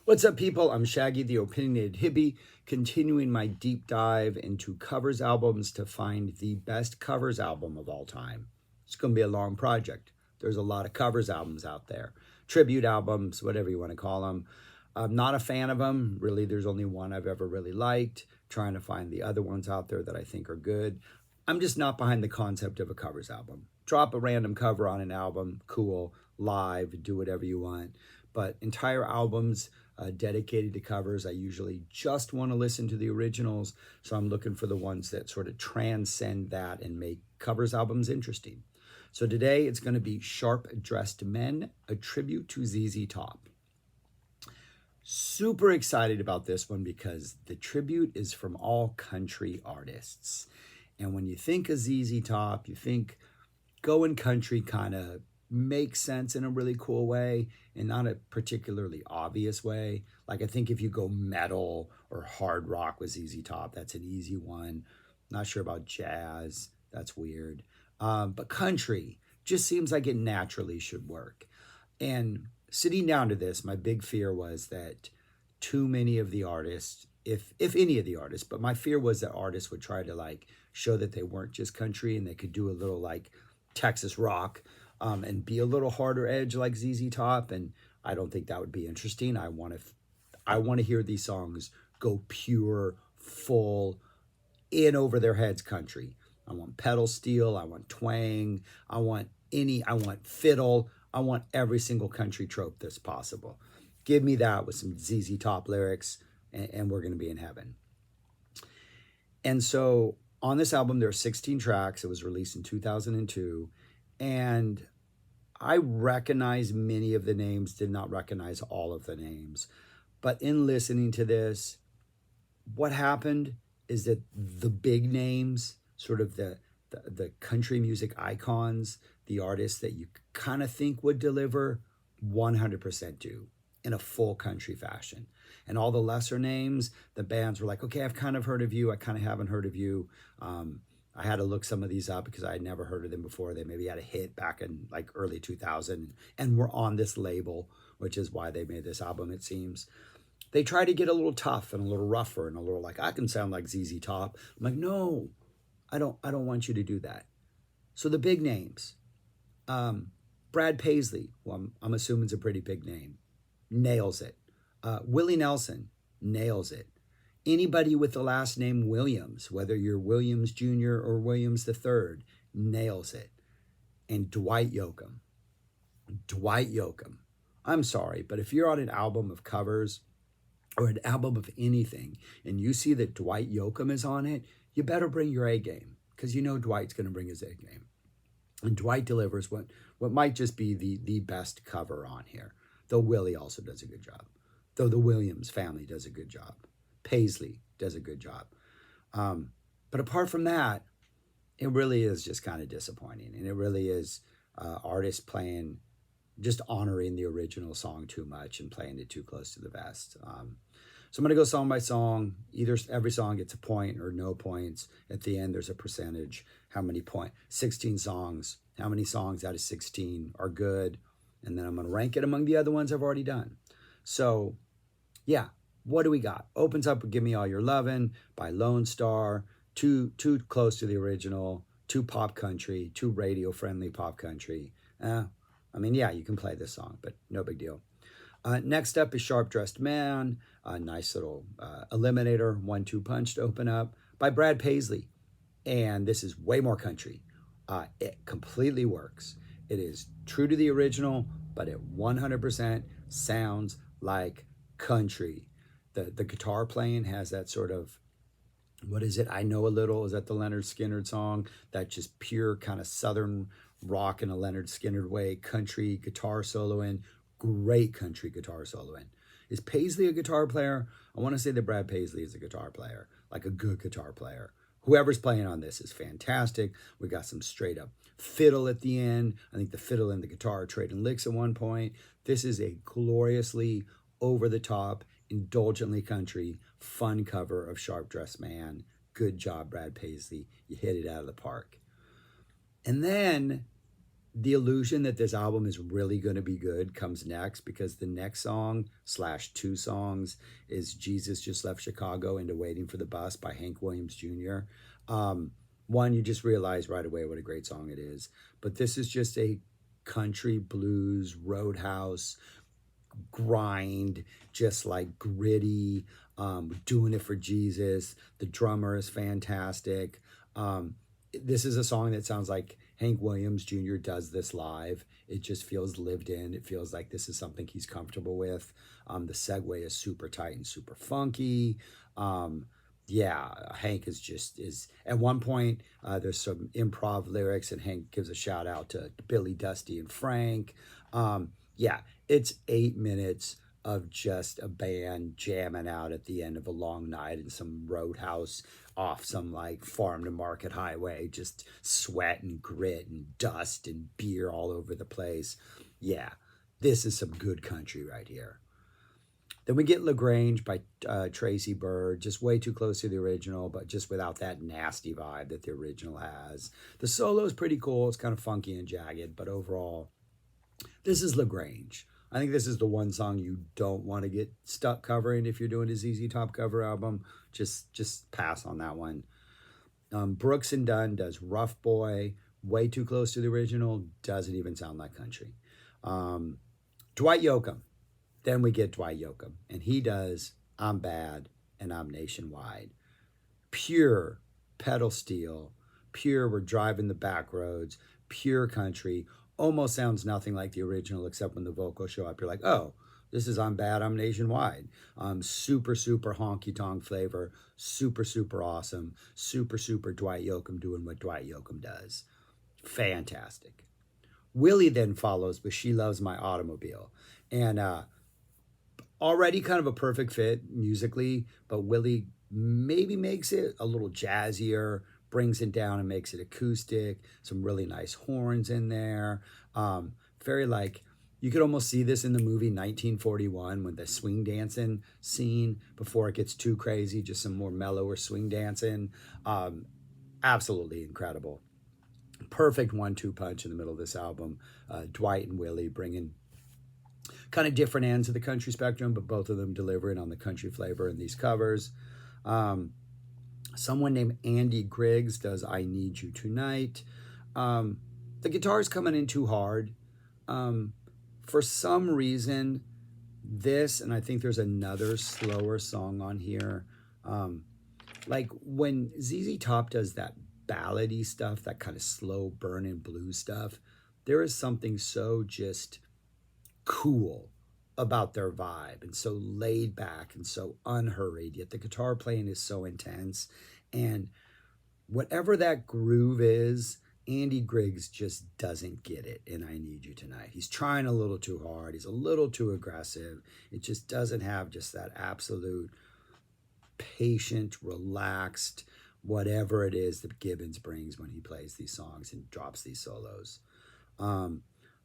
What's up, people? I'm Shaggy, the Opinionated Hippie, continuing my deep dive into covers albums to find the best covers album of all time. It's going to be a long project. There's a lot of covers albums out there, tribute albums, whatever you want to call them. I'm not a fan of them. Really, there's only one I've ever really liked. Trying to find the other ones out there that I think are good. I'm just not behind the concept of a covers album. Drop a random cover on an album, cool, live, do whatever you want. But entire albums dedicated to covers, I usually just want to listen to the originals. So I'm looking for the ones that sort of transcend that and make covers albums interesting. So today it's going to be Sharp Dressed Men, a tribute to ZZ Top. Super excited about this one because the tribute is from all country artists. And when you think of ZZ Top, you think going country kind of makes sense in a really cool way and not a particularly obvious way. Like, I think if you go metal or hard rock with ZZ Top, that's an easy one. Not sure about jazz. That's weird. But country just seems like it naturally should work. And sitting down to this, my big fear was that too many of the artists, if any of the artists, but my fear was that artists would try to like show that they weren't just country and they could do a little like Texas rock and be a little harder edge like ZZ Top, and I don't think that would be interesting. I want to hear these songs go pure, full, in over their heads country. I want pedal steel. I want twang. I want fiddle. I want every single country trope that's possible. Give me that with some ZZ Top lyrics, and we're going to be in heaven. And so on this album, there are 16 tracks. It was released in 2002. And I recognize many of the names, did not recognize all of the names. But in listening to this, what happened is that the big names, sort of the country music icons, the artists that you kind of think would deliver, 100% do in a full country fashion. And all the lesser names, the bands were like, okay, I've kind of heard of you. I kind of haven't heard of you. I had to look some of these up because I had never heard of them before. They maybe had a hit back in like early 2000 and were on this label, which is why they made this album, it seems. They try to get a little tough and a little rougher and a little like, I can sound like ZZ Top. I'm like, no, I don't want you to do that. So the big names, Brad Paisley, well, I'm assuming it's a pretty big name, nails it. Willie Nelson nails it. Anybody with the last name Williams, whether you're Williams Jr. or Williams III, nails it. And Dwight Yoakam. I'm sorry, but if you're on an album of covers or an album of anything and you see that Dwight Yoakam is on it, you better bring your A game because you know Dwight's going to bring his A game. And Dwight delivers what might just be the best cover on here, though Willie also does a good job, though the Williams family does a good job. Paisley does a good job. But apart from that, it really is just kind of disappointing. And it really is artists playing, just honoring the original song too much and playing it too close to the vest. So I'm going to go song by song. Either every song gets a point or no points. At the end, there's a percentage. How many points? 16 songs. How many songs out of 16 are good? And then I'm going to rank it among the other ones I've already done. So, yeah. What do we got? Opens up with Give Me All Your Lovin' by Lone Star. Too close to the original. Too pop country. Too radio-friendly pop country. I mean, yeah, you can play this song, but no big deal. Next up is Sharp Dressed Man. A nice little eliminator, 1-2 punch to open up by Brad Paisley. And this is way more country. It completely works. It is true to the original, but it 100% sounds like country. The guitar playing has that sort of, what is it? I Know a Little. Is that the Leonard Skinner song? That just pure kind of Southern rock in a Leonard Skinner way, country guitar soloing, great country guitar soloing. Is Paisley a guitar player? I want to say that Brad Paisley is a guitar player, like a good guitar player. Whoever's playing on this is fantastic. We got some straight up fiddle at the end. I think the fiddle and the guitar are trading licks at one point. This is a gloriously over the top, indulgently country, fun cover of Sharp Dressed Man. Good job, Brad Paisley. You hit it out of the park. And then the illusion that this album is really going to be good comes next, because the next song slash two songs is Jesus Just Left Chicago into Waiting for the Bus by Hank Williams Jr. Um, One, you just realize right away what a great song it is. But this is just a country blues roadhouse grind, just like gritty, doing it for Jesus. The drummer is fantastic. This is a song that sounds like Hank Williams Jr. does this live. It just feels lived in. It feels like this is something he's comfortable with. The segue is super tight and super funky. Yeah, Hank is at one point, there's some improv lyrics, and Hank gives a shout out to Billy, Dusty, and Frank. Yeah, it's 8 minutes of just a band jamming out at the end of a long night in some roadhouse off some like farm to market highway, just sweat and grit and dust and beer all over the place. Yeah, this is some good country right here. Then we get LaGrange by Tracy Byrd, just way too close to the original, but just without that nasty vibe that the original has. The solo is pretty cool. It's kind of funky and jagged, but overall, this is LaGrange. I think this is the one song you don't want to get stuck covering if you're doing a ZZ Top cover album. Just pass on that one. Brooks and Dunn does Rough Boy, way too close to the original, doesn't even sound like country. Dwight Yoakam. Then we get Dwight Yoakam, and he does I'm Bad and I'm Nationwide. Pure pedal steel, pure we're driving the back roads, pure country. Almost sounds nothing like the original, except when the vocals show up, you're like, oh, this is I'm Bad, I'm Nationwide. Super, super honky tonk flavor, super, super awesome, super, super Dwight Yoakam doing what Dwight Yoakam does. Fantastic. Willie then follows with She Loves My Automobile. And already kind of a perfect fit musically, but Willie maybe makes it a little jazzier, brings it down and makes it acoustic, some really nice horns in there. Very like, you could almost see this in the movie 1941 when the swing dancing scene before it gets too crazy, just some more mellower swing dancing. Absolutely incredible. Perfect 1-2 punch in the middle of this album. Dwight and Willie bringing kind of different ends of the country spectrum, but both of them delivering on the country flavor in these covers. Someone named Andy Griggs does I Need You Tonight. The guitar's coming in too hard. For some reason, this, and I think there's another slower song on here. Like when ZZ Top does that ballady stuff, that kind of slow burning blues stuff, there is something so just cool about their vibe and so laid back and so unhurried, yet the guitar playing is so intense. And whatever that groove is, Andy Griggs just doesn't get it in I Need You Tonight. He's trying a little too hard. He's a little too aggressive. It just doesn't have just that absolute patient, relaxed, whatever it is that Gibbons brings when he plays these songs and drops these solos.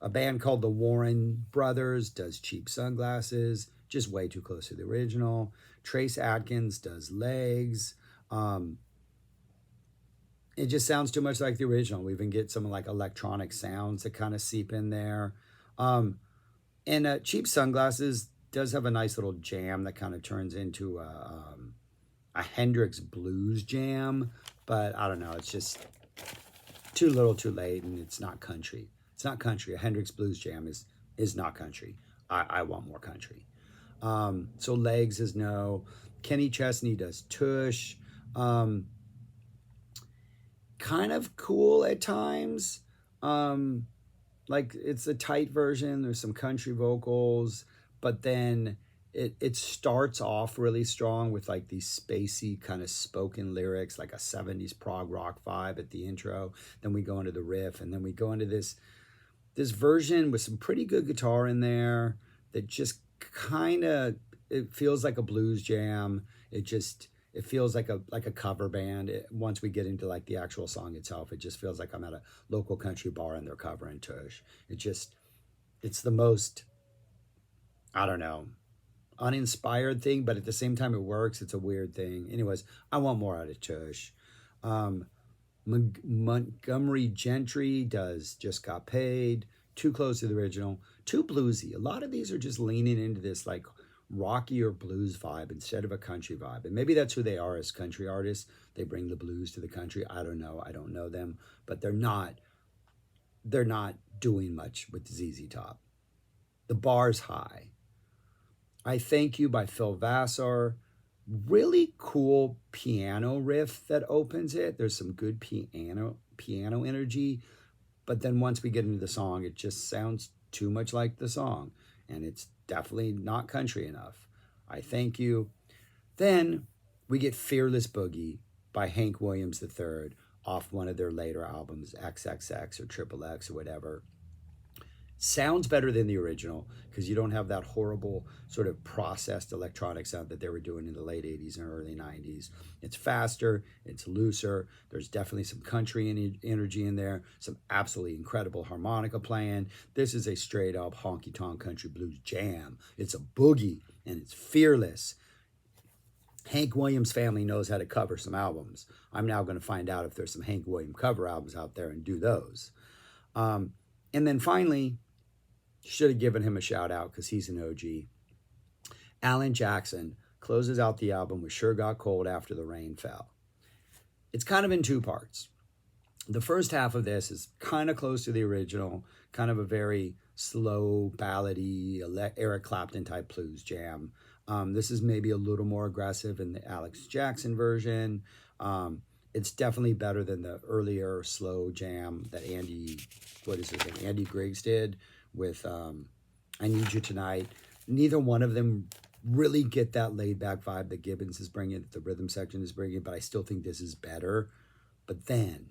A band called the Warren Brothers does Cheap Sunglasses, just way too close to the original. Trace Adkins does Legs. It just sounds too much like the original. We even get some like electronic sounds that kind of seep in there. And Cheap Sunglasses does have a nice little jam that kind of turns into a Hendrix blues jam, but I don't know. It's just too little, too late, and it's not country. It's not country. A Hendrix blues jam is not country. I want more country. So Legs is no. Kenny Chesney does Tush. Kind of cool at times. Like it's a tight version. There's some country vocals, but then it starts off really strong with like these spacey kind of spoken lyrics, like a 70s prog rock vibe at the intro. Then we go into the riff, and then we go into this version with some pretty good guitar in there that just kind of, it feels like a blues jam. It feels like a cover band. Once we get into like the actual song itself, it just feels like I'm at a local country bar and they're covering Tush. It's the most, I don't know, uninspired thing, but at the same time it works. It's a weird thing. Anyways, I want more out of Tush. Montgomery Gentry does Just Got Paid, too close to the original, too bluesy. A lot of these are just leaning into this like rocky or blues vibe instead of a country vibe. And maybe that's who they are as country artists. They bring the blues to the country. I don't know. I don't know them, but they're not doing much with ZZ Top. The bar's high. I Thank You by Phil Vassar. Really cool piano riff that opens it. There's some good piano energy, but then once we get into the song, it just sounds too much like the song, and it's definitely not country enough. I Thank You. Then we get Fearless Boogie by Hank Williams III off one of their later albums, XXX or Triple X or whatever. Sounds better than the original because you don't have that horrible sort of processed electronic sound that they were doing in the late 80s and early 90s. It's faster, it's looser, there's definitely some country energy in there, some absolutely incredible harmonica playing. This is a straight up honky tonk country blues jam. It's a boogie and it's fearless. Hank Williams family knows how to cover some albums. I'm now going to find out if there's some Hank Williams cover albums out there and do those. And then finally, should have given him a shout out because he's an OG. Alan Jackson closes out the album with Sure Got Cold After the Rain Fell. It's kind of in two parts. The first half of this is kind of close to the original, kind of a very slow, ballady, Eric Clapton type blues jam. This is maybe a little more aggressive in the Alex Jackson version. It's definitely better than the earlier slow jam that Andy Griggs did with I Need You Tonight. Neither one of them really get that laid back vibe that Gibbons is bringing, that the rhythm section is bringing, but I still think this is better. But then,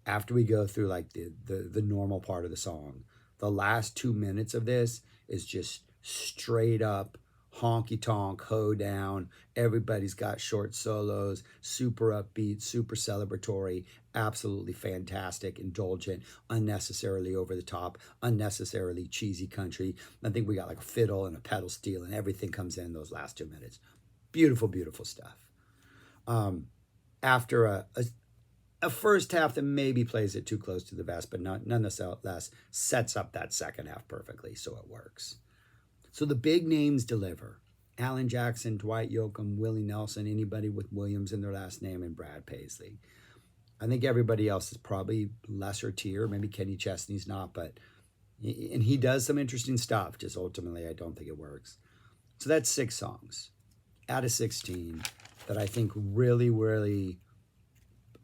after we go through like the normal part of the song, the last 2 minutes of this is just straight up honky tonk, hoedown. Everybody's got short solos, super upbeat, super celebratory, absolutely fantastic, indulgent, unnecessarily over the top, unnecessarily cheesy country. I think we got like a fiddle and a pedal steel and everything comes in those last 2 minutes. Beautiful, beautiful stuff. After a first half that maybe plays it too close to the vest, but nonetheless sets up that second half perfectly, so it works. So the big names deliver. Alan Jackson, Dwight Yoakam, Willie Nelson, anybody with Williams in their last name, and Brad Paisley. I think everybody else is probably lesser tier. Maybe Kenny Chesney's not, and he does some interesting stuff. Just ultimately, I don't think it works. So that's 6 songs out of 16 that I think really, really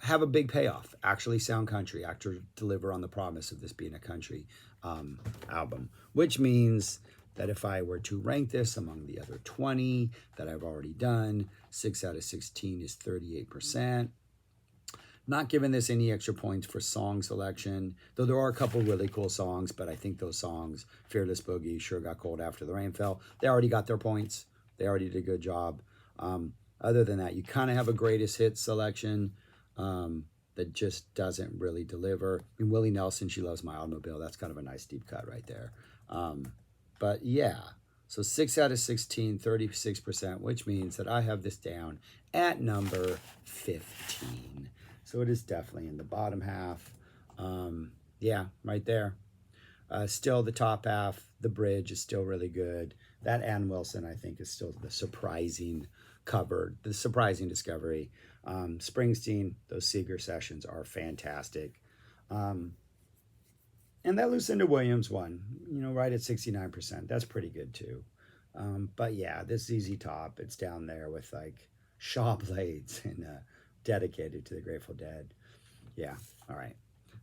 have a big payoff. Actually sound country, actually deliver on the promise of this being a country album, which means that if I were to rank this among the other 20 that I've already done, 6 out of 16 is 38%. Not giving this any extra points for song selection, though there are a couple really cool songs, but I think those songs, Fearless Boogie, Sure Got Cold After the Rain Fell, they already got their points. They already did a good job. Other than that, you kind of have a greatest hits selection that just doesn't really deliver. And Willie Nelson, She Loves My Automobile, that's kind of a nice deep cut right there. But yeah, so 6 out of 16, 36%, which means that I have this down at number 15. So it is definitely in the bottom half. Yeah, right there. Still the top half, the bridge is still really good. That Ann Wilson, I think, is still the surprising cover, the surprising discovery. Springsteen, those Seeger sessions are fantastic. And that Lucinda Williams one, right at 69%. That's pretty good too. But yeah, this ZZ Top, it's down there with like Shaw Blades and dedicated to the Grateful Dead. Yeah, all right.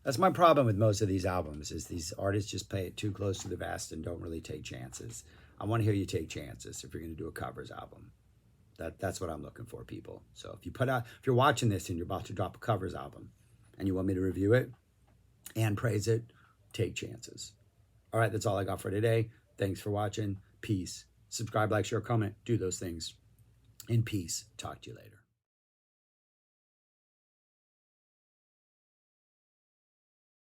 That's my problem with most of these albums is these artists just play it too close to the vest and don't really take chances. I want to hear you take chances if you're going to do a covers album. That's what I'm looking for, people. So if you're watching this and you're about to drop a covers album and you want me to review it and praise it, take chances. All right, that's all I got for today. Thanks for watching. Peace. Subscribe, like, share, comment. Do those things. In peace. Talk to you later.